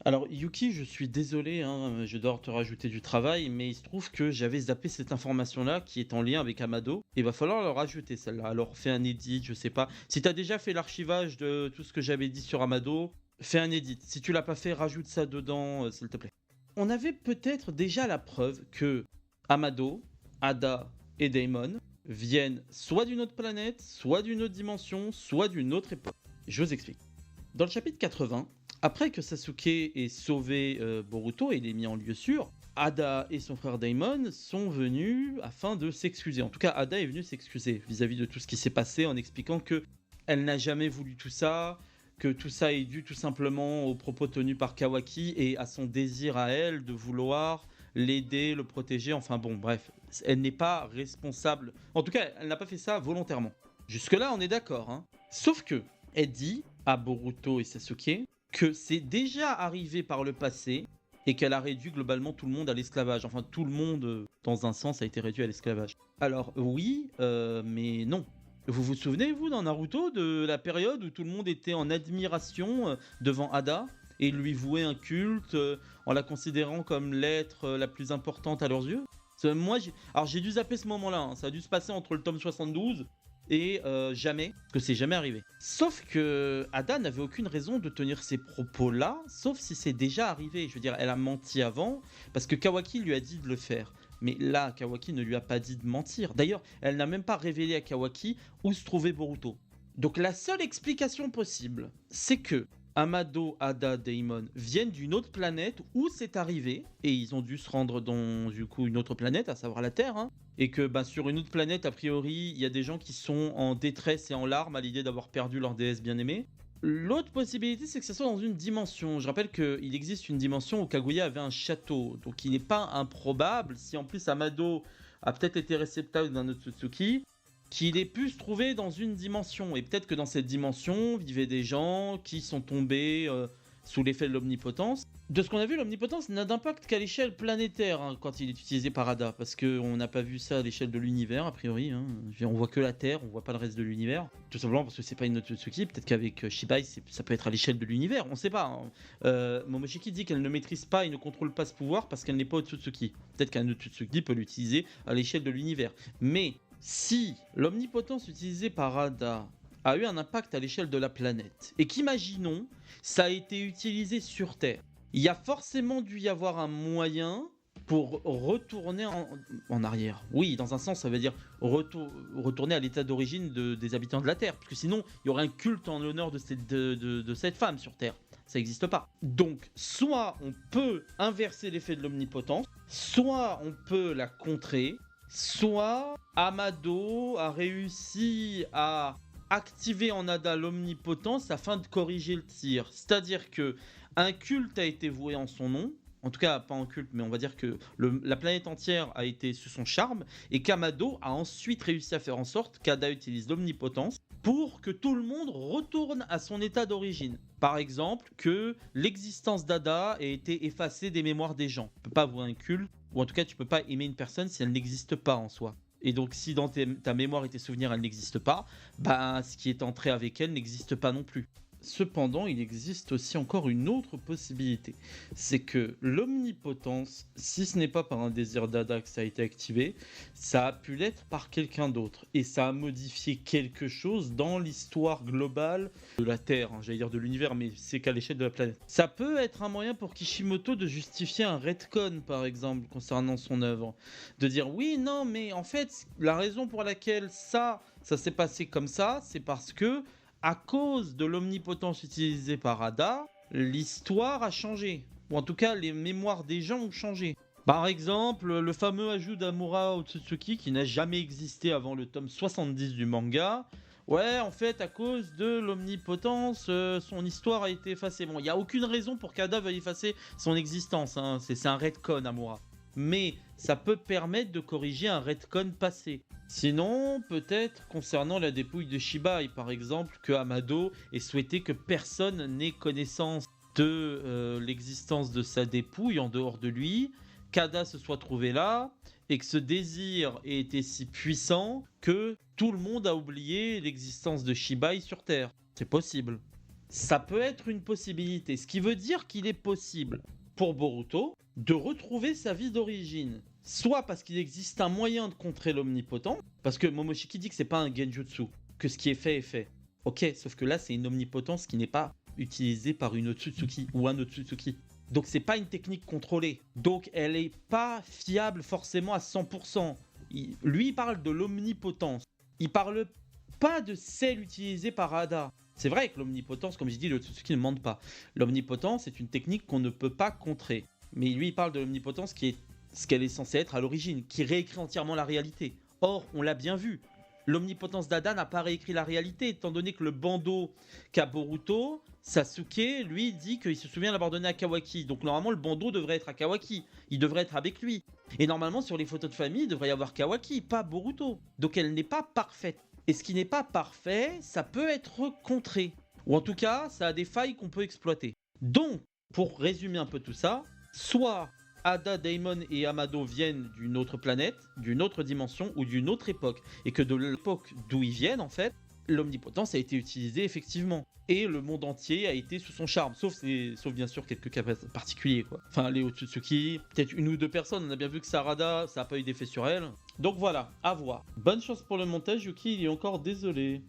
Alors Yuki, je suis désolé, hein, je dois te rajouter du travail, mais il se trouve que j'avais zappé cette information-là qui est en lien avec Amado. Il va falloir le rajouter celle-là. Alors fais un edit, je sais pas. Si tu as déjà fait l'archivage de tout ce que j'avais dit sur Amado, fais un edit. Si tu l'as pas fait, rajoute ça dedans, s'il te plaît. On avait peut-être déjà la preuve que Amado, Ada et Daemon viennent soit d'une autre planète, soit d'une autre dimension, soit d'une autre époque. Je vous explique. Dans le chapitre 80, après que Sasuke ait sauvé Boruto et il est mis en lieu sûr, Ada et son frère Daimon sont venus afin de s'excuser. En tout cas, Ada est venue s'excuser vis-à-vis de tout ce qui s'est passé en expliquant que elle n'a jamais voulu tout ça, que tout ça est dû tout simplement aux propos tenus par Kawaki et à son désir à elle de vouloir l'aider, le protéger, enfin bon, bref, elle n'est pas responsable. En tout cas, elle n'a pas fait ça volontairement. Jusque-là, on est d'accord, hein. Sauf que, elle dit à Boruto et Sasuke que c'est déjà arrivé par le passé et qu'elle a réduit globalement tout le monde à l'esclavage. Enfin, tout le monde, dans un sens, a été réduit à l'esclavage. Alors, oui, mais non. Vous vous souvenez, vous, dans Naruto, de la période où tout le monde était en admiration devant Ada et lui vouait un culte en la considérant comme l'être la plus importante à leurs yeux? Moi, alors j'ai dû zapper ce moment-là, hein. Ça a dû se passer entre le tome 72 et jamais, que c'est jamais arrivé. Sauf que Ada n'avait aucune raison de tenir ces propos-là, sauf si c'est déjà arrivé. Je veux dire, elle a menti avant, parce que Kawaki lui a dit de le faire. Mais là, Kawaki ne lui a pas dit de mentir. D'ailleurs, elle n'a même pas révélé à Kawaki où se trouvait Boruto. Donc la seule explication possible, c'est que Amado, Ada, Daimon viennent d'une autre planète où c'est arrivé, et ils ont dû se rendre dans du coup une autre planète, à savoir la Terre, hein, et que bah, sur une autre planète, a priori, il y a des gens qui sont en détresse et en larmes à l'idée d'avoir perdu leur déesse bien-aimée. L'autre possibilité, c'est que ça soit dans une dimension. Je rappelle qu'il existe une dimension où Kaguya avait un château, donc il n'est pas improbable, si en plus Amado a peut-être été réceptacle d'un Otsutsuki, qu'il ait pu se trouver dans une dimension. Et peut-être que dans cette dimension vivaient des gens qui sont tombés sous l'effet de l'omnipotence. De ce qu'on a vu, l'omnipotence n'a d'impact qu'à l'échelle planétaire hein, quand il est utilisé par Ada, parce qu'on n'a pas vu ça à l'échelle de l'univers, a priori. Hein. On voit que la Terre, on voit pas le reste de l'univers. Tout simplement parce que c'est pas une Otsutsuki, peut-être qu'avec Shibai, ça peut être à l'échelle de l'univers, on sait pas. Hein. Momoshiki dit qu'elle ne maîtrise pas et ne contrôle pas ce pouvoir parce qu'elle n'est pas Otsutsuki. Peut-être qu'un Otsutsuki peut l'utiliser à l'échelle de l'univers. Mais si l'omnipotence utilisée par Ada a eu un impact à l'échelle de la planète, et qu'imaginons, ça a été utilisé sur Terre, il y a forcément dû y avoir un moyen pour retourner en arrière. Oui, dans un sens, ça veut dire retourner à l'état d'origine des habitants de la Terre, parce que sinon, il y aurait un culte en l'honneur de cette femme sur Terre. Ça n'existe pas. Donc, soit on peut inverser l'effet de l'omnipotence, soit on peut la contrer, soit Amado a réussi à activer en Ada l'omnipotence afin de corriger le tir. C'est-à-dire que un culte a été voué en son nom, en tout cas pas en culte, mais on va dire que la planète entière a été sous son charme, et qu'Amado a ensuite réussi à faire en sorte qu'Ada utilise l'omnipotence pour que tout le monde retourne à son état d'origine. Par exemple, que l'existence d'Ada ait été effacée des mémoires des gens. Tu peux pas vouer un culte, ou en tout cas tu peux pas aimer une personne si elle n'existe pas en soi. Et donc si dans ta mémoire et tes souvenirs elle n'existe pas, bah ce qui est entré avec elle n'existe pas non plus. Cependant, il existe aussi encore une autre possibilité. C'est que l'omnipotence, si ce n'est pas par un désir d'Ada que ça a été activé, ça a pu l'être par quelqu'un d'autre. Et ça a modifié quelque chose dans l'histoire globale de la Terre, hein, j'allais dire de l'univers, mais c'est qu'à l'échelle de la planète. Ça peut être un moyen pour Kishimoto de justifier un retcon, par exemple, concernant son œuvre. De dire, oui, non, mais en fait, la raison pour laquelle ça s'est passé comme ça, c'est parce que à cause de l'omnipotence utilisée par Ada, l'histoire a changé. Ou en tout cas, les mémoires des gens ont changé. Par exemple, le fameux ajout d'Amura Otsutsuki qui n'a jamais existé avant le tome 70 du manga. Ouais, en fait, à cause de l'omnipotence, son histoire a été effacée. Bon, il n'y a aucune raison pour qu'Ada veuille effacer son existence. Hein. C'est un retcon, Amura. Mais ça peut permettre de corriger un retcon passé. Sinon, peut-être concernant la dépouille de Shibai, par exemple, que Amado ait souhaité que personne n'ait connaissance de l'existence de sa dépouille en dehors de lui, qu'Ada se soit trouvé là, et que ce désir ait été si puissant que tout le monde a oublié l'existence de Shibai sur Terre. C'est possible. Ça peut être une possibilité, ce qui veut dire qu'il est possible pour Boruto de retrouver sa vie d'origine. Soit parce qu'il existe un moyen de contrer l'omnipotent, parce que Momoshiki dit que c'est pas un genjutsu, que ce qui est fait est fait. Ok, sauf que là c'est une omnipotence qui n'est pas utilisée par une Otsutsuki ou un Otsutsuki. Donc c'est pas une technique contrôlée. Donc elle est pas fiable forcément à 100%. Lui il parle de l'omnipotence. Il parle pas de celle utilisée par Ada. C'est vrai que l'omnipotence, comme je dis, le Otsutsuki ne mente pas. L'omnipotence est une technique qu'on ne peut pas contrer. Mais lui il parle de l'omnipotence qui est ce qu'elle est censée être à l'origine, qui réécrit entièrement la réalité. Or, on l'a bien vu, l'omnipotence d'Ada n'a pas réécrit la réalité, étant donné que le bandeau qu'a Boruto, Sasuke, lui, dit qu'il se souvient l'avoir donné à Kawaki. Donc normalement, le bandeau devrait être à Kawaki, il devrait être avec lui. Et normalement, sur les photos de famille, il devrait y avoir Kawaki, pas Boruto. Donc elle n'est pas parfaite. Et ce qui n'est pas parfait, ça peut être contré. Ou en tout cas, ça a des failles qu'on peut exploiter. Donc, pour résumer un peu tout ça, soit Ada, Daimon et Amado viennent d'une autre planète, d'une autre dimension ou d'une autre époque. Et que de l'époque d'où ils viennent, en fait, l'omnipotence a été utilisée effectivement. Et le monde entier a été sous son charme. Sauf bien sûr quelques cas particuliers, quoi. Enfin, les Otsutsuki, peut-être une ou deux personnes. On a bien vu que Sarada, ça n'a pas eu d'effet sur elle. Donc voilà, à voir. Bonne chance pour le montage, Yuki, il est encore désolé.